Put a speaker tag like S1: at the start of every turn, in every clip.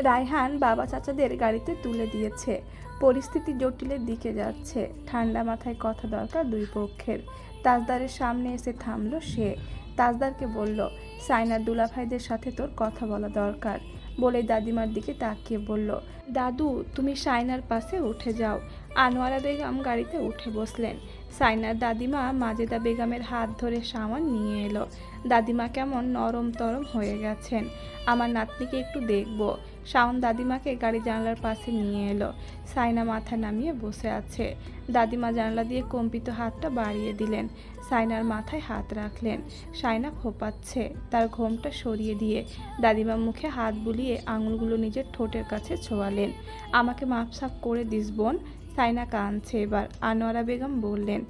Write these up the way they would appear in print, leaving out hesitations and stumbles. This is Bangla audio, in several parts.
S1: রায়হান বাবা চাচাদের গাড়িতে তুলে দিয়েছে। পরিস্থিতি জটিলের দিকে যাচ্ছে। ঠান্ডা মাথায় কথা দরকার দুই পক্ষের। তাজদারের সামনে এসে থামলো সে। তাজদারকে বলল, সাইনার দুলাভাইদের সাথে তোর কথা বলা দরকার। বলে দাদিমার দিকে তাকিয়ে বলল, দাদু তুমি সাইনার পাশে উঠে যাও। আনোয়ারা বেগম গাড়িতে উঠে বসলেন। সাইনার দাদিমা মাজেদা বেগমের হাত ধরে সামান নিয়ে এলো। দাদিমা কেমন নরম তরম হয়ে গেছেন। আমার নাতনিকে একটু দেখব। শাওন দাদিমাকে গাড়ি জানলার পাশে নিয়ে এলো। সাইনা মাথা নামিয়ে বসে আছে। দাদিমা জানলা দিয়ে কম্পিত হাতটা বাড়িয়ে দিলেন। সাইনার মাথায় হাত রাখলেন। সাইনা খোপাচ্ছে। তার ঘোমটা সরিয়ে দিয়ে দাদিমা মুখে হাত বুলিয়ে আঙুলগুলো নিজের ঠোঁটের কাছে ছোঁয়ালেন। আমাকে মাপসাপ করে দিস বোন। সাইনা কাঁদছে এবার। আনোয়ারা বেগম বললেন,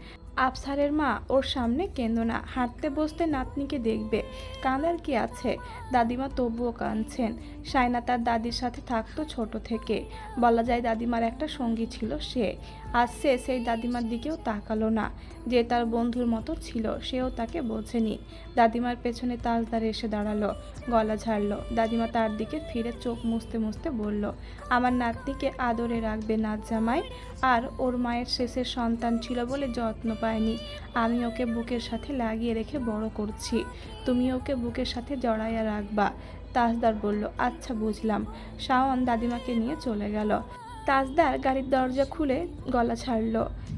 S1: আফসারের মা, ওর সামনে কেঁদো না। হাঁটতে বসতে নাতনিকে দেখবে, কাঁদার কি আছে? দাদিমা তবুও কাঁদছেন। সাইনা তার দাদির সাথে থাকতো ছোট থেকে। বলা যায় দাদিমার একটা সঙ্গী ছিল সে। আজ সে সেই দাদিমার দিকেও তাকালো না। যে তার বন্ধুর মতো ছিল সেও তাকে বোঝেনি। দাদিমার পেছনে তাজদার এসে দাঁড়ালো, গলা ঝাড়লো। দাদিমা তার দিকে ফিরে চোখ মুছতে মুছতে বলল, আমার নাতনিকে আদরে রাখবে নাত জামাই। আর ওর মায়ের শেষের সন্তান ছিল বলে যত্ন পায়নি। আমি ওকে বুকের সাথে লাগিয়ে রেখে বড় করছি। তুমি ওকে বুকের সাথে জড়াইয়া রাখবা। তাজদার বলল, আচ্ছা বুঝলাম। শাওন দাদিমাকে নিয়ে চলে গেল। তাজদার গাড়ির দরজা খুলে গলা ছাড়ল।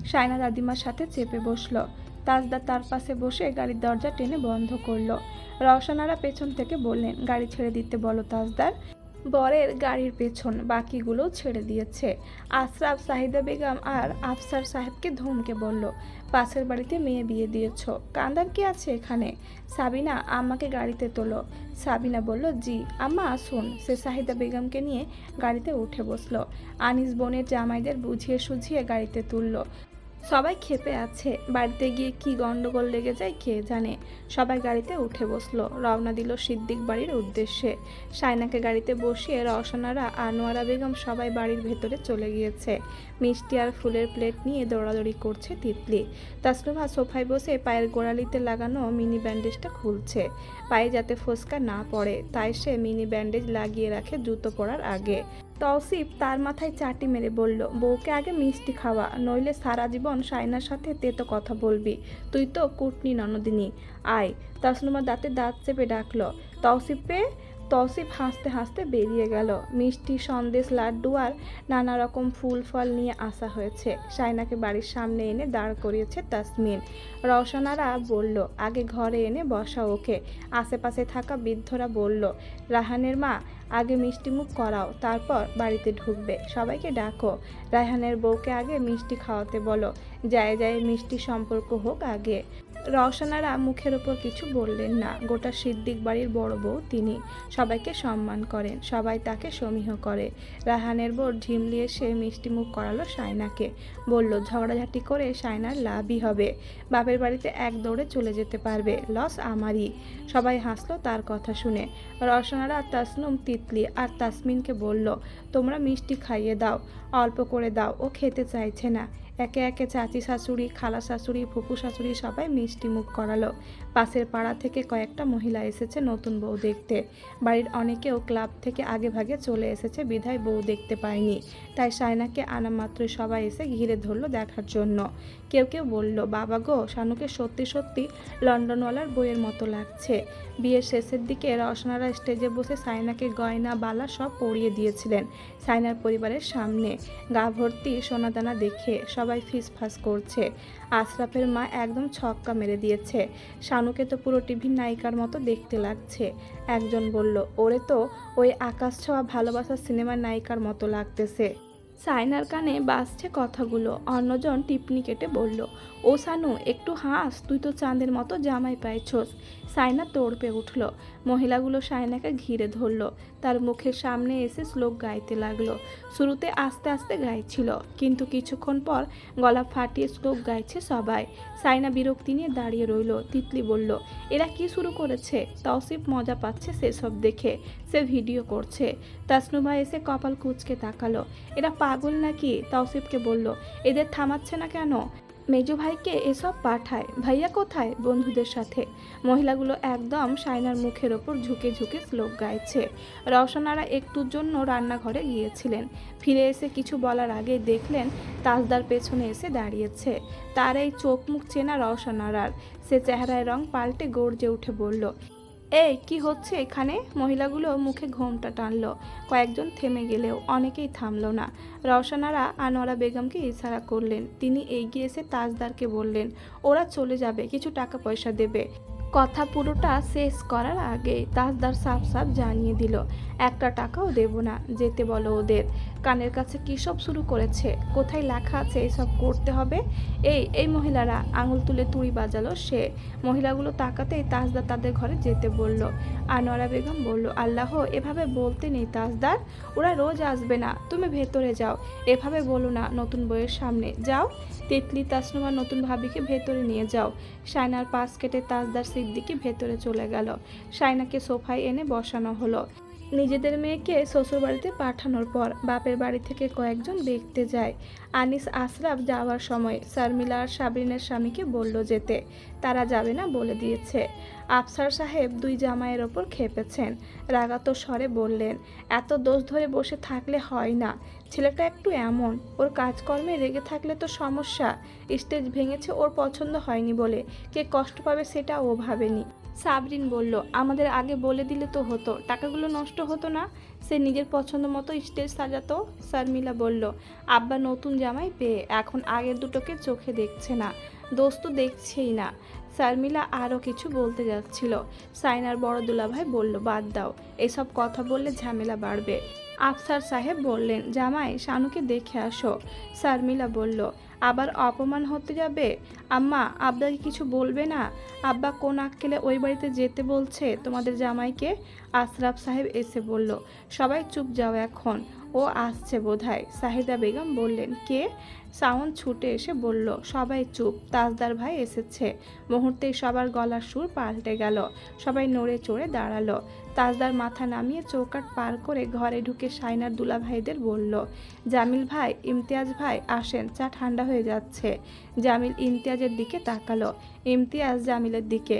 S1: সায়না দাদিমার সাথে চেপে বসলো। তাজদার তার পাশে বসে গাড়ির দরজা টেনে বন্ধ করলো। রওশনারা পেছন থেকে বললেন, গাড়ি ছেড়ে দিতে বলো তাজদার। বরের গাড়ির পেছন বাকিগুলো ছেড়ে দিয়েছে। আশরাফ সাহিদা বেগম আর আফসার সাহেবকে ধমকে বলল, পাশের বাড়িতে মেয়ে বিয়ে দিয়েছ, কান্দার কি আছে এখানে? সাবিনা, আম্মাকে গাড়িতে তোলো। সাবিনা বলল, জি আম্মা আসুন। সে সাহিদা বেগমকে নিয়ে গাড়িতে উঠে বসলো। আনিস বোনের জামাইদের বুঝিয়ে সুঝিয়ে গাড়িতে তুললো। সবাই ক্ষেপে আছে। বাড়িতে গিয়ে কি গন্ডগোল লেগে যায় কে জানে। সবাই গাড়িতে উঠে বসলো। রওনা দিল সিদ্দিক বাড়ির উদ্দেশ্যে। সাইনাকে গাড়িতে বসিয়ে রওশনারা, আনোয়ারা বেগম সবাই বাড়ির ভেতরে চলে গিয়েছে। মিষ্টি আর ফুলের প্লেট নিয়ে দৌড়াদৌড়ি করছে তিতলি। তাসনুভা সোফায় বসে পায়ের গোড়ালিতে লাগানো মিনি ব্যান্ডেজটা খুলছে। পায়ে যাতে ফোসকা না পড়ে তাই সে মিনি ব্যান্ডেজ লাগিয়ে রাখে জুতো পরার আগে। তৌসিফ তার মাথায় চাটি মেরে বলল, বউকে আগে মিষ্টি খাওয়া, নইলে সারা জীবন সাইনার সাথে তেতো কথা বলবি। তুই তো কুটনি ননদিনী। আয়। তাসনুমা দাঁতে দাঁত চেপে ডাকলো, তৌসিফ হাসতে হাসতে বেরিয়ে গেল। মিষ্টি, সন্দেশ, লাড্ডু আর নানা রকম ফুল ফল নিয়ে আসা হয়েছে। সাইনাকে বাড়ির সামনে এনে দাঁড় করিয়েছে তাসমিন। রওশনারা বলল, আগে ঘরে এনে বসা ওকে। আশেপাশে থাকা বৃদ্ধরা বলল, রাহানের মা, আগে মিষ্টি মুখ করাও, তারপর বাড়িতে ঢুকবে। সবাইকে ডাকো। রায়হানের বউকে আগে মিষ্টি খাওয়াতে বলো। যায় যায় মিষ্টি সম্পর্ক হোক আগে। রওশনারা মুখের ওপর কিছু বললেন না। গোটা সিদ্দিক বাড়ির বড় বউ তিনি। সবাইকে সম্মান করেন, সবাই তাকে সমীহ করে। রায়হানের বউ ঝিমলি এসে মিষ্টি মুখ করালো সাইনাকে। বলল, ঝগড়াঝাটি করে সাইনার লাভই হবে। বাপের বাড়িতে এক দৌড়ে চলে যেতে পারবে, লস আমারই। সবাই হাসলো তার কথা শুনে। রওশনারা তাসনুম, তিতলি আর তাসমিনকে বলল, তোমরা মিষ্টি খাইয়ে দাও, অল্প করে দাও, ও খেতে চাইছে না। একে একে চাচি শাশুড়ি, খালা শাশুড়ি, ফুপু শাশুড়ি সবাই মিষ্টি মুখ করালো। পাশের পাড়া থেকে কয়েকটা মহিলা এসেছে নতুন বউ দেখতে। বাড়ির অনেকেও ক্লাব থেকে আগে ভাগে চলে এসেছে বিধায় বউ দেখতে পায়নি। তাই সায়নাকে আনা মাত্রই সবাই এসে ঘিরে ধরলো দেখার জন্য। কেউ কেউ বলল, বাবা গো, শানুকে সত্যি সত্যি লন্ডনওয়ালার বইয়ের মতো লাগছে। বিয়ের শেষের দিকে রওশনারা স্টেজে বসে সায়নাকে গয়না বালা সব পরিয়ে দিয়েছিলেন সায়নার পরিবারের সামনে। গা ভর্তি সোনাদানা দেখে সবাই ফিসফাস করছে। আশরাফের মা একদম ছক্কা মেরে দিয়েছে। শানুকে তো পুরো টিভির নায়িকার মতো দেখতে লাগছে। একজন বলল, ওরে তো ওই আকাশ ছোঁয়া ভালোবাসার সিনেমার নায়িকার মতো লাগতেছে। সাইনার কানে বাজছে কথাগুলো। অন্যজন টিপনি কেটে বলল, ও সানু, একটু হাস, তুই তো চাঁদের মতো জামাই পাইছস। সাইনা তোড়পে উঠল। মহিলাগুলো সাইনাকে ঘিরে ধরল। তার মুখের সামনে এসে শ্লোক গাইতে লাগলো। শুরুতে আস্তে আস্তে গাইছিল, কিন্তু কিছুক্ষণ পর গলা ফাটিয়ে শ্লোক গাইছে সবাই। সাইনা বিরক্তি নিয়ে দাঁড়িয়ে রইল। তিতলি বলল, এরা কি শুরু করেছে? তৌসিফ মজা পাচ্ছে সেসব দেখে, সে ভিডিও করছে। তাসনুভা এসে কপাল কুঁচকে তাকালো। এরা পাগল নাকি? তৌসিফকে বলল, এদের থামাচ্ছে না কেন? মেজো ভাইকে এসব পাঠায়। ভাইয়া কোথায়? বন্ধুদের সাথে। মহিলাগুলো একদম সায়নার মুখের ওপর ঝুঁকে ঝুঁকে শ্লোক গাইছে। রওশনারা একটুর জন্য রান্নাঘরে গিয়েছিলেন। ফিরে এসে কিছু বলার আগে দেখলেন তাজদার পেছনে এসে দাঁড়িয়েছে। তার এই চোখ মুখ চেনা রওশনারার। সে চেহারায় রং পাল্টে গর্জে উঠে বলল, এই কি হচ্ছে এখানে? মহিলাগুলো মুখে ঘোমটা টানলো। কয়েকজন থেমে গেলেও অনেকেই থামলো না। রওশনারা আনোয়ারা বেগমকে ইশারা করলেন। তিনি এগিয়ে এসে তাজদারকে বললেন, ওরা চলে যাবে, কিছু টাকা পয়সা দেবে। কথা পুরোটা শেষ করার আগে তাজদার সাফ সাফ জানিয়ে দিল, একটা টাকাও দেব না, যেতে বলো ওদের। কানের কাছে কী সব শুরু করেছে? কোথায় লেখা আছে এসব করতে হবে? এই মহিলারা, আঙুল তুলে তুড়ি বাজালো সে। মহিলাগুলো তাকাতেই তাজদার তাদের ঘরে যেতে বলল। আনোয়ারা বেগম বলল, আল্লাহ, এভাবে বলতে নেই তাজদার, ওরা রোজ আসবে না, তুমি ভেতরে যাও। এভাবে বলো না নতুন বইয়ের সামনে, যাও। তিতলি তাসনুমা নতুন ভাবিকে ভেতরে নিয়ে যাও। শায়নার পাশ কেটে তাজদার সিদ্দিকী ভেতরে চলে গেল। শায়নাকে সোফায় এনে বসানো হলো। নিজেদের মেয়েকে শ্বশুরবাড়িতে পাঠানোর পর বাপের বাড়ি থেকে কয়েকজন দেখতে যায়। আনিস আশরাফ যাওয়ার সময় শারমিলা আর সাবরিনের স্বামীকে বলল যেতে, তারা যাবে না বলে দিয়েছে। আফসার সাহেব দুই জামাইয়ের ওপর খেপেছেন। রাগাত স্বরে বললেন, এত দোষ ধরে বসে থাকলে হয় না, ছেলেটা একটু এমন, ওর কাজকর্মে রেগে থাকলে তো সমস্যা। স্টেজ ভেঙেছে ওর পছন্দ হয়নি বলে, কে কষ্ট পাবে সেটা ও ভাবেনি। সাবরিন বলল, আমাদের আগে বলে দিলে তো হতো, টাকাগুলো নষ্ট হতো না। সে নিজের পছন্দ মতো স্টেজ সাজাতো। শারমিলা বলল, আব্বা নতুন জামাই পেয়ে এখন আগের দুটোকে চোখে দেখছে না, দোষ তো দেখছেই না। শারমিলা আরও কিছু বলতে যাচ্ছিল। সাইনার বড় দুলাভাই বলল, বাদ দাও, এসব কথা বললে ঝামেলা বাড়বে। আফসার সাহেব বললেন, জামাই শানুকে দেখে আসো। শারমিলা বলল, আবার অপমান হতে যাবে? আম্মা, আব্বাকে কিছু বলবে না? আব্বা কোন আক্কেলে ওই বাড়িতে যেতে বলছে তোমাদের জামাইকে? আশরাফ সাহেব এসে বলল, সবাই চুপ যাও এখন, ও আসছে বোধহয়। সাহিদা বেগম বললেন, কে? সাউন্ড ছুটে এসে বলল, সবাই চুপ, তাজদার ভাই এসেছে। মুহূর্তেই সবার গলার সুর পাল্টে গেল। সবাই নড়ে চড়ে দাঁড়ালো। তাজদার মাথা নামিয়ে চৌকাঠ পার করে ঘরে ঢুকে শায়নার দুলাভাইদের বলল, জামিল ভাই, ইমতিয়াজ ভাই আসেন, চা ঠান্ডা হয়ে যাচ্ছে। জামিল ইমতিয়াজের দিকে তাকালো, ইমতিয়াজ জামিলের দিকে।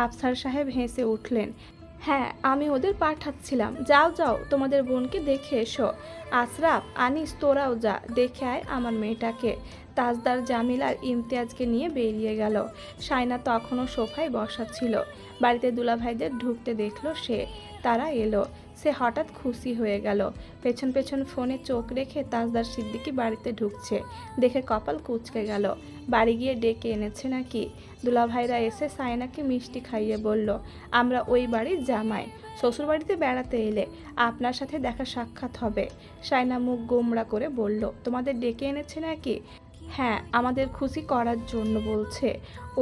S1: আফসার সাহেব হেসে উঠলেন, হ্যাঁ, আমি ওদের পাঠাচ্ছিলাম, যাও যাও তোমাদের বোনকে দেখে এসো। আশরাফ, আনিস, তোরাও যা, দেখে আয় আমার মেয়েটাকে। তাজদার জামিল আর ইমতিয়াজকে নিয়ে বেরিয়ে গেল। শায়না তখনও সোফায় বসা ছিল। বাড়িতে দুলাভাইদের ঢুকতে দেখলো সে। তারা এলো। সে হঠাৎ খুশি হয়ে গেল। পেছন পেছন ফোনে চোখ রেখে তাজদার সিদ্দিকী বাড়িতে ঢুকছে দেখে কপাল কুঁচকে গেল। বাড়ি গিয়ে ডেকে এনেছে নাকি? দুলাভাইরা এসে সায়নাকে মিষ্টি খাইয়ে বলল, আমরা ওই বাড়ির জামাই, শ্বশুরবাড়িতে বেড়াতে এলে আপনার সাথে দেখা সাক্ষাৎ হবে। সায়না মুখ গোমড়া করে বলল, তোমাদের ডেকে এনেছে নাকি? হ্যাঁ, আমাদের খুশি করার জন্য বলছে,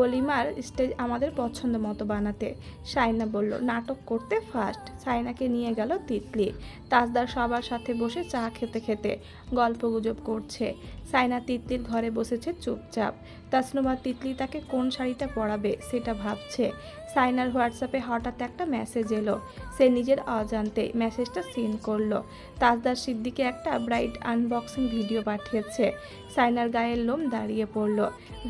S1: অলিমার স্টেজ আমাদের পছন্দ মতো বানাতে। সায়না বলল, নাটক করতে ফার্স্ট। সায়নাকে নিয়ে গেল তিতলি। তাজদার সবার সাথে বসে চা খেতে খেতে গল্পগুজব করছে। সায়না তিতলির ঘরে বসেছে চুপচাপ। তাসনুমা তিতলি তাকে কোন শাড়িটা পরাবে সেটা ভাবছে। সায়নার হোয়াটসঅ্যাপে হঠাৎ একটা মেসেজ এলো। সে নিজের অজান্তে মেসেজটা সিন করলো। তাজদার সিদ্দিকে একটা ব্রাইট আনবক্সিং ভিডিও পাঠিয়েছে। সায়নার গায়ের লোম দাঁড়িয়ে পড়ল।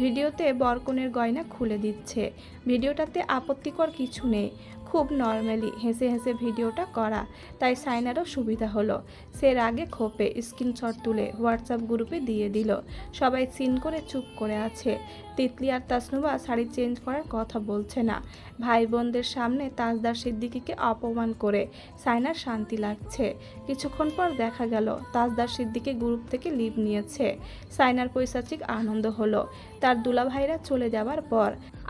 S1: ভিডিওতে বরকনের গয়না খুলে দিচ্ছে। ভিডিওটাতে আপত্তিকর কিছু নেই, খুব নর্মালি হেসে হেসে ভিডিওটা করা, তাই সায়নারও সুবিধা হলো। সে রাগে ক্ষোভে স্ক্রিনশট তুলে হোয়াটসঅ্যাপ গ্রুপে দিয়ে দিল। সবাই সিন করে চুপ করে আছে। তিতলি আর তাসনুবা শাড়ি চেঞ্জ করার কথা বলছে না। ভাই বোনদের সামনে তাজদার সিদ্দিকীকে অপমান করে সায়নার শান্তি লাগছে। কিছুক্ষণ পর দেখা গেল তাজদার সিদ্দিকী গ্রুপ থেকে লিভ নিয়েছে। সায়নার পৈশাচিক আনন্দ হলো। তার দুলাভাইরা চলে যাবার পর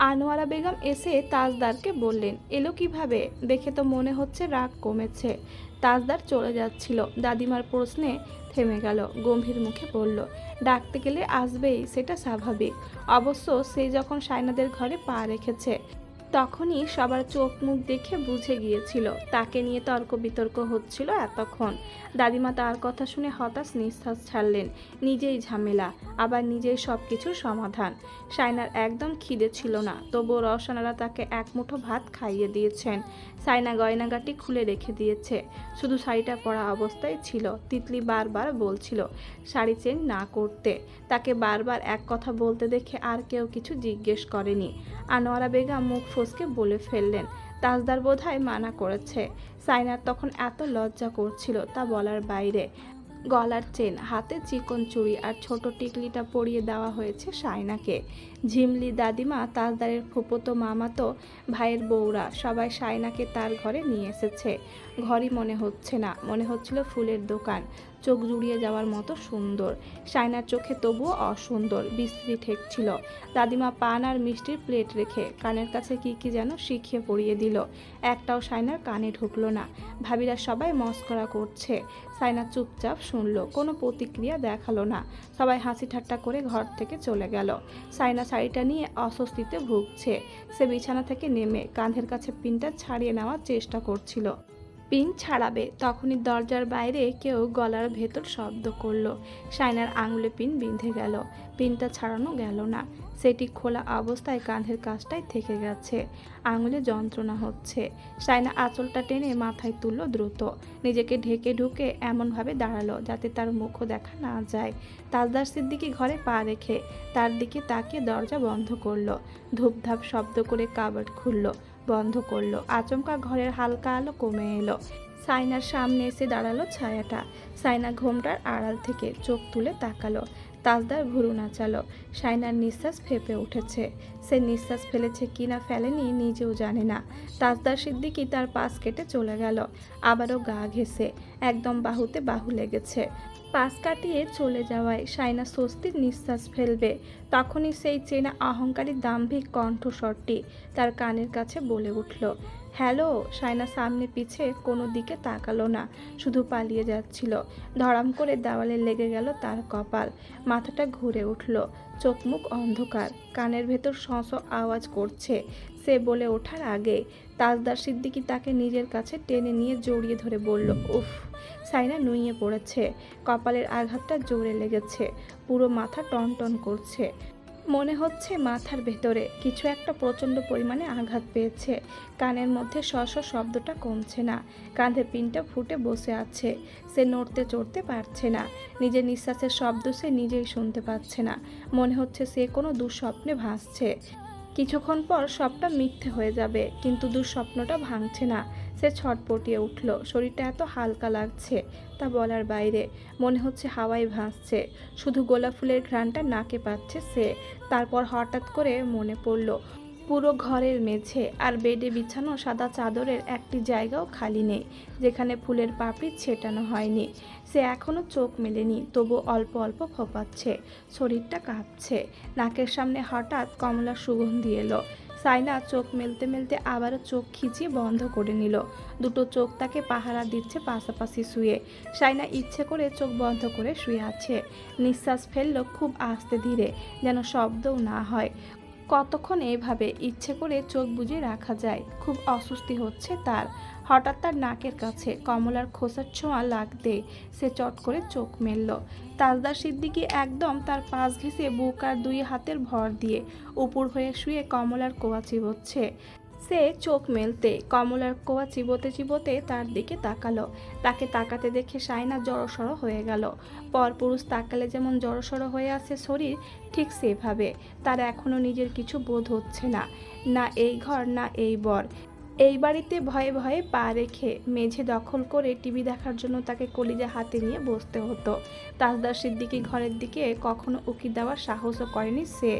S1: আনোয়ারা বেগম এসে তাজদারকে বললেন, এলো কিভাবে? দেখে তো মনে হচ্ছে রাগ কমেছে। তাজদার চলে যাচ্ছিল। দাদিমার প্রশ্নে থেমে গেল। গম্ভীর মুখে বলল, ডাকতে গেলে আসবেই, সেটা স্বাভাবিক। অবশ্য সে যখন সায়নাদের ঘরে পা রেখেছে তখনই সবার চোখ মুখ দেখে বুঝে গিয়েছিল তাকে নিয়ে তর্ক বিতর্ক হচ্ছিল এতক্ষণ। দাদিমা তার কথা শুনে হতাশ নিঃশ্বাস ছাড়লেন। নিজেই ঝামেলা, আবার নিজেই সব কিছুর সমাধান। সাইনার একদম খিদে ছিল না, তবুও রওশনারা তাকে এক মুঠো ভাত খাইয়ে দিয়েছেন। সাইনা গয়নাগাটি খুলে রেখে দিয়েছে, শুধু শাড়িটা পরা অবস্থায় ছিল। তিতলি বারবার বলছিল শাড়ি চেঞ্জ না করতে। তাকে বারবার এক কথা বলতে দেখে আর কেউ কিছু জিজ্ঞেস করেনি। আনোয়ারা বেগম মুখ ফসকে বলে ফেললেন, তাজদার বোধহয় মানা করেছে। সাইনার তখন এত লজ্জা করছিল তা বলার বাইরে। গলার চেন, হাতে চিকন চুড়ি আর ছোট টিকলিটা পরিয়ে দেওয়া হয়েছে সাইনাকে। ঝিমলি, দাদিমা, তাজদারের ফুপোতো মামাতো ভাইয়ের বউরা সবাই সাইনাকে তার ঘরে নিয়ে এসেছে। ঘরই মনে হচ্ছে না, মনে হচ্ছিল ফুলের দোকান। চোখ জুড়িয়ে যাওয়ার মতো সুন্দর। সাইনার চোখে তবুও অসুন্দর, বিশ্রী ঠেকছিল। দাদিমা পান আর মিষ্টির প্লেট রেখে কানের কাছে কি কি যেন শিখিয়ে পড়িয়ে দিল। একটাও সাইনার কানে ঢুকলো না। ভাবিরা সবাই মস্করা করছে, সাইনা চুপচাপ শুনল, কোনো প্রতিক্রিয়া দেখালো না। সবাই হাসি ঠাট্টা করে ঘর থেকে চলে গেল। সাইনা শাড়িটা নিয়ে অস্বস্তিতে ভুগছে। সে বিছানা থেকে নেমে কাঁধের কাছে পিনটা ছাড়িয়ে নেওয়ার চেষ্টা করছিল। পিন ছাড়াবে, তখনই দরজার বাইরে কেউ গলার ভেতর শব্দ করলো। সাইনার আঙুলে পিন বিঁধে গেল, পিনটা ছাড়ানো গেল না। সেটি খোলা অবস্থায় কাঁধের কাছটায় থেকে গেছে, আঙুলে যন্ত্রণা হচ্ছে। সাইনা আঁচলটা টেনে মাথায় তুলল দ্রুত, নিজেকে ঢেকে ঢুকে এমনভাবে দাঁড়ালো যাতে তার মুখও দেখা না যায়। তাজদার সিদ্দিকী ঘরে পা রেখে তার দিকে তাকিয়ে দরজা বন্ধ করলো। ধূপধাপ শব্দ করে কাবার্ড খুলল, বন্ধ করলো। আচমকা ঘরের হালকা আলো কমে এলো। সাইনার সামনে এসে দাঁড়ালো ছায়াটা। সাইনা ঘোমটার আড়াল থেকে চোখ তুলে তাকালো। তাজদার ভুরু নাচালো। সাইনার নিঃশ্বাস ফেঁপে উঠেছে। সে নিঃশ্বাস ফেলেছে কিনা ফেলেনি নিজেও জানে না। তাজদার সিদ্দিকী তার পাশ কেটে চলে গেল। আবারও গা ঘেঁষে একদম বাহুতে বাহু লেগেছে। পাশ কাটিয়ে চলে যাওয়ায় সাইনা স্বস্তির নিঃশ্বাস ফেলবে, তখনই সেই চেনা অহংকারী দাম্ভিক কণ্ঠস্বরটি তার কানের কাছে বলে উঠল, হ্যালো। সাইনা সামনে পিছে কোনো দিকে তাকালো না, শুধু পালিয়ে যাচ্ছিল। ধড়াম করে দেওয়ালে লেগে গেল তার কপাল। মাথাটা ঘুরে উঠল, চোখ মুখ অন্ধকার, কানের ভেতর শঁ শঁ আওয়াজ করছে। সে বলে ওঠার আগে তাজদার সিদ্দিকী তাকে নিজের কাছে টেনে নিয়ে জড়িয়ে ধরে বলল, উফ। সাইনা নুইয়ে পড়েছে, কপালের আঘাতটা জোরে লেগেছে, পুরো মাথা টনটন করছে। মনে হচ্ছে মাথার ভেতরে কিছু একটা প্রচণ্ড পরিমাণে আঘাত পেয়েছে। কানের মধ্যে শশ শব্দটা কমছে না, কাঁধে পিনটা ফুটে বসে আছে। সে নড়তে চড়তে পারছে না, নিজের নিঃশ্বাসের শব্দ সে নিজেই শুনতে পাচ্ছে না। মনে হচ্ছে সে কোনো দুঃস্বপ্নে ভাসছে। কিছুক্ষণ পর সবটা মিথ্যে হয়ে যাবে, কিন্তু দুঃস্বপ্নটা ভাঙছে না। সে ছটপটিয়ে উঠল, শরীরটা এত হালকা লাগছে তা বলার বাইরে। মনে হচ্ছে হাওয়ায় ভাসছে, শুধু গোলাপ ফুলের ঘ্রাণটা নাকে পাচ্ছে সে। তারপর হঠাৎ করে মনে পড়ল, পুরো ঘরের মেঝে আর বেডে বিছানো সাদা চাদরের একটি জায়গাও খালি নেই যেখানে ফুলের পাপড়ি ছেটানো হয়নি। সে এখনও চোখ মেলেনি, তবু অল্প অল্প ফোপাচ্ছে, শরীরটা কাঁপছে। নাকের সামনে হঠাৎ কমলার সুগন্ধি এলো। সাইনা চোখ মেলতে মেলতে আবারও চোখ খিচিয়ে বন্ধ করে নিল। দুটো চোখ তাকে পাহারা দিচ্ছে পাশাপাশি শুয়ে। সাইনা ইচ্ছে করে চোখ বন্ধ করে শুয়ে আছে। নিঃশ্বাস ফেলল খুব আস্তে ধীরে, যেন শব্দও না হয়। কতক্ষণ এইভাবে ইচ্ছে করে চোখ বুজে রাখা যায়? খুব অস্বস্তি হচ্ছে তার। হঠাৎ তার নাকের কাছে কমলার খোসার ছোঁয়া লাগতে সে চট করে চোখ মেলল। তাজদার সিদ্দিকী একদম তার পাশ ঘেঁষে বুক আর দুই হাতের ভর দিয়ে উপর হয়ে শুয়ে কমলার কোয়া চিবোচ্ছে। সে চোখ মেলতে কমলার কোয়া চিবোতে চিবোতে তার দিকে তাকালো। তাকে তাকাতে দেখে সাইনা জড়সড় হয়ে গেল। পরপুরুষ তাকালে যেমন জড়সড় হয়ে আসে শরীর, ঠিক সেভাবে তার এখনও নিজের কিছু বোধ হচ্ছে না। না এই ঘর, না এই বর। এই বাড়িতে ভয়ে ভয়ে পা রেখে মেঝে দখল করে টিভি দেখার জন্য তাকে কলিজা হাতে নিয়ে বসতে হতো। তাজদার সিদ্দিকী ঘরের দিকে কখনো উকি দেওয়ার সাহসও করেনি সে।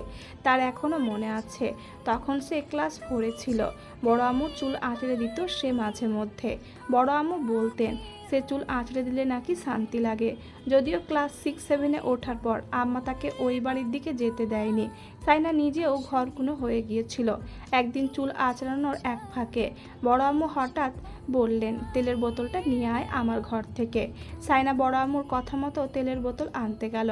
S1: তার এখনও মনে আছে, তখন সে ক্লাস 4-এ ছিল। বড় আম্মুর চুল আঁচড়ে দিত সে মাঝে মধ্যে। বড় আম্মু বলতেন সে চুল আঁচড়ে দিলে নাকি শান্তি লাগে। যদিও ক্লাস 6-7-এ ওঠার পর আম্মা তাকে ওই বাড়ির দিকে যেতে দেয়নি। সাইনা নিজেও ঘরকুনো হয়ে গিয়েছিল। একদিন চুল আঁচড়ানোর এক ফাঁকে বড় আম্মু হঠাৎ বললেন, তেলের বোতলটা নিয়ে আয় আমার ঘর থেকে। সাইনা বড় আম্মুর কথা মতো তেলের বোতল আনতে গেল।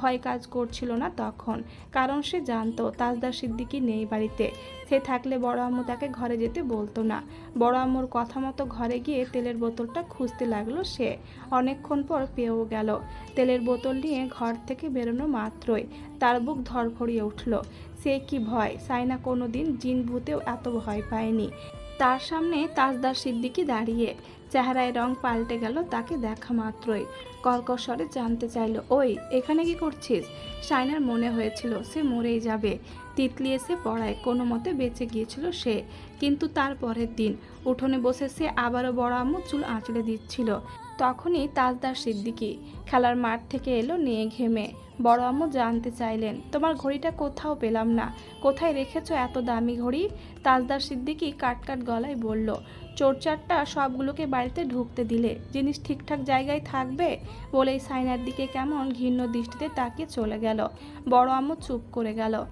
S1: ভয় কাজ করছিল না তখন, কারণ সে জানতো তাজদার সিদ্দিকী নেই বাড়িতে। সে থাকলে বড় আম্মু তাকে ঘরে যেতে বলতো না। বড় আম্মুর কথা মতো ঘরে গিয়ে তেলের বোতলটা খুঁজতে লাগলো সে। অনেকক্ষণ পর পেয়েও গেল। তেলের বোতল নিয়ে ঘর থেকে বেরোনো মাত্রই তার বুক ধড়ফড়িয়ে উঠল। সে কি ভয়! সাইনা কোনোদিন জিন ভূতেও এত ভয় পায়নি। তার সামনে তাজদার সিদ্দিকী দাঁড়িয়ে, চেহারায় রং পাল্টে গেল তাকে দেখা মাত্রই। কর্কশ জানতে চাইল, ওই এখানে কি করছিস? সাইনার মনে হয়েছিল সে মরেই যাবে। তিতলি এসে পড়ায় কোনো মতে বেঁচে গিয়েছিল সে। কিন্তু তার পরের দিন উঠোনে বসে সে আবারও বড় আম্মু চুল আঁচড়ে দিচ্ছিল। তখনই তাজদার সিদ্দিকী খেলার মাঠ থেকে এলো নিয়ে ঘেমে। বড় আম্মু জানতে চাইলেন, তোমার ঘড়িটা কোথাও পেলাম না, কোথায় রেখেছো এত দামি ঘড়ি? তাজদার সিদ্দিকী কাটকাট গলায় বলল, চোরচারটা সবগুলোকে বাড়িতে ঢুকতে দিলে জিনিস ঠিকঠাক জায়গায় থাকবে? বলেই সাইনার দিকে কেমন ঘৃণ্য দৃষ্টিতে তাকিয়ে চলে গেল। বড় আম্মু চুপ করে গেল।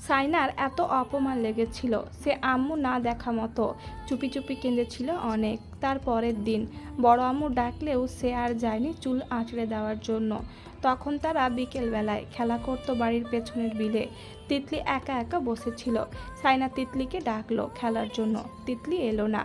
S1: সাইনার এত অপমান লেগেছিল, সে আম্মু না দেখা মতো চুপি চুপি কেঁদেছিল অনেক। তার পরের দিন বড় আম্মু ডাকলেও সে আর যায়নি চুল আঁচড়ে দেওয়ার জন্য। তখন তারা বিকেলবেলায় খেলা করতো বাড়ির পেছনের বিলে। তিতলি একা একা বসেছিল। সাইনা তিতলিকে ডাকলো খেলার জন্য, তিতলি এলো না।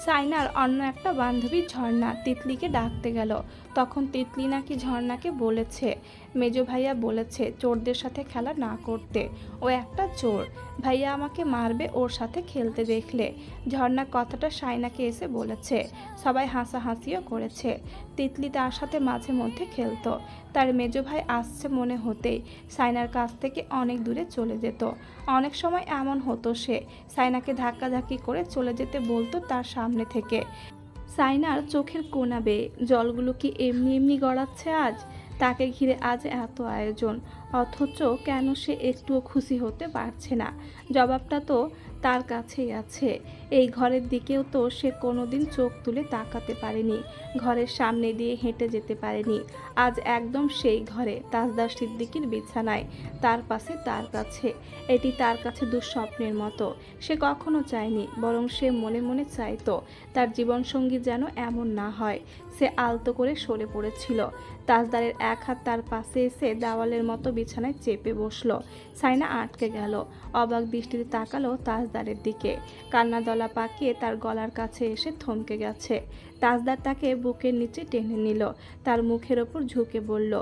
S1: সাইনার অন্য একটা বান্ধবী ঝর্ণা তিতলিকে ডাকতে গেল। তখন তিতলি নাকি ঝর্ণাকে বলেছে, মেজো ভাইয়া বলেছে চোরদের সাথে খেলা না করতে, ও একটা চোর, ভাইয়া আমাকে মারবে ওর সাথে খেলতে দেখলে। ঝর্ণা কথাটা সাইনাকে এসে বলেছে। সবাই হাসাহাসিও করেছে। তিতলি তার সাথে মাঝে মধ্যে খেলতো। তার মেজো ভাই আসছে মনে হতেই সাইনার কাছ থেকে অনেক দূরে চলে যেত। অনেক সময় এমন হতো সে সাইনাকে ধাক্কাধাক্কি করে চলে যেতে বলতো তার সামনে থেকে। সাইনার চোখের কোনা বেয়ে জলগুলো কি এমনি এমনি গড়াচ্ছে আজ? তাকে ঘিরে আজ এত আয়োজন, অথচ কেন সে একটুও খুশি হতে পারছে না? জবাবটা তো তার কাছেই আছে। এই ঘরের দিকেও তো সে কোনোদিন চোখ তুলে তাকাতে পারেনি, ঘরের সামনে দিয়ে হেঁটে যেতে পারেনি। আজ একদম সেই ঘরে, তাজদার সিদ্দিকীর বিছানায়, তার পাশে তার কাছে। এটি তার কাছে দুঃস্বপ্নের মতো। সে কখনো চায়নি, বরং সে মনে মনে চাইতো তার জীবনসঙ্গী যেন এমন না হয়। সে আলতো করে সরে পড়েছিল। তাজদারের এক হাত তার পাশে এসে দেওয়ালের মতো বিছানায় চেপে বসলো। সাইনা আটকে গেল, অবাক দৃষ্টিতে তাকালো তাজদারের দিকে। কান্না দলা পাকিয়ে তার গলার কাছে এসে থমকে গেছে। তাজদার তাকে বুকের নিচে টেনে নিল, তার মুখের ওপর ঝুঁকে বলল,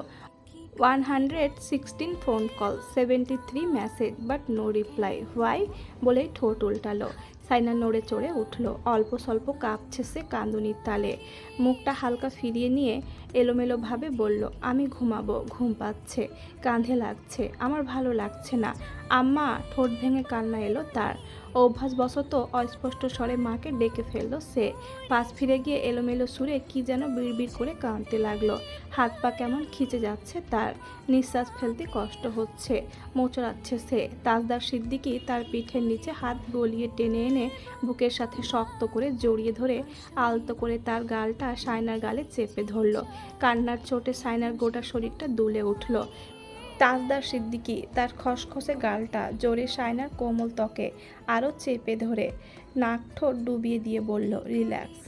S1: 116 phone call, 73 message, but no reply, why? বলেই ঠোঁট উল্টালো। সাইনা নড়ে চড়ে উঠল। অল্প স্বল্প কাঁপছে সে কাঁদুনির তালে। মুখটা হালকা ফিরিয়ে নিয়ে এলোমেলোভাবে বলল, আমি ঘুমাবো, ঘুম পাচ্ছে, কাঁধে লাগছে, আমার ভালো লাগছে না আম্মা। ঠোঁট ভেঙে কান্না এলো তার। অভ্যাসবশত অস্পষ্ট স্বরে মাকে ডেকে ফেলল সে। পাশ ফিরে গিয়ে এলোমেলো সুরে কি যেন বিড়বিড় করে কাঁদতে লাগলো। হাত পা কেমন খিচে যাচ্ছে তার, নিঃশ্বাস ফেলতে কষ্ট হচ্ছে, মোচড়াচ্ছে সে। তাজদার সিদ্দিকী তার পিঠের নিচে হাত গলিয়ে টেনে এনে বুকের সাথে শক্ত করে জড়িয়ে ধরে আলতো করে তার গালটা সাইনার গালে চেপে ধরল। কান্নার চোটে সাইনার গোটা শরীরটা দুলে উঠল। তাজদার সিদ্দিকী তার খসখসে গালটা জোরে সাইনার কোমল ত্বকে আরও চেপে ধরে নাক ঠোঁট ডুবিয়ে দিয়ে বলল, রিল্যাক্স।